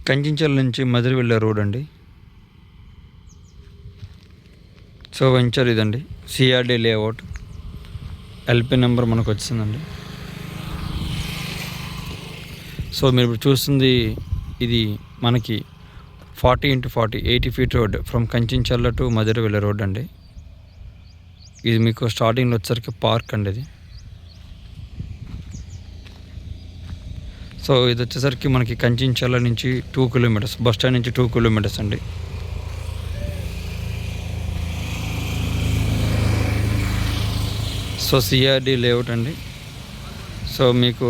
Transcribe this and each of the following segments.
కంచించల్ నుంచి మధుర వెళ్ళే రోడ్ అండి. సో వెంచర్ ఇదండి, సిఆర్డి లేఅవుట్. ఎల్పి నెంబర్ మనకు వచ్చిందండి. సో మీరు ఇప్పుడు చూస్తుంది ఇది మనకి 40x40 80 feet road from Kanchinchalla to Mathura వెళ్ళే రోడ్ అండి. ఇది మీకు స్టార్టింగ్లో వచ్చేసరికి పార్క్ అండి ఇది. సో ఇది వచ్చేసరికి మనకి కంచించల్ల నుంచి 2 కిలోమీటర్స్, బస్ స్టాండ్ నుంచి 2 కిలోమీటర్స్ అండి. సో సిఆర్డి లేఅవుట్ అండి. సో మీకు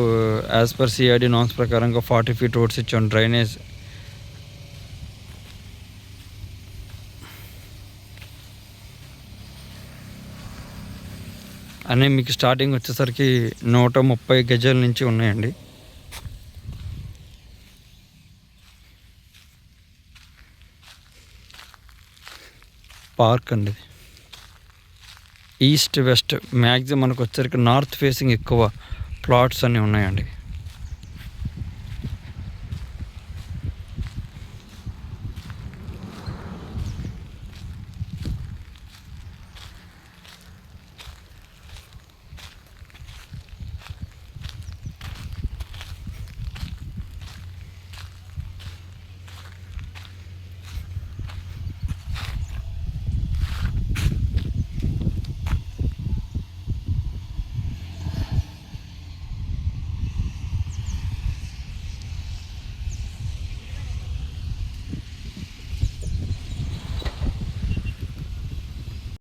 యాజ్ పర్ సిఆర్డి నామ్స్ ప్రకారంగా 40 ఫీట్ రోడ్స్ ఇచ్చాం. డ్రైనేజ్ అన్నీ మీకు స్టార్టింగ్ వచ్చేసరికి 130 గజాల నుంచి ఉన్నాయండి. పార్క్ అండి. ఈస్ట్ వెస్ట్ మ్యాక్సిమం మనకు వచ్చేసరికి నార్త్ ఫేసింగ్ ఎక్కువ ప్లాట్స్ అన్నీ ఉన్నాయండి.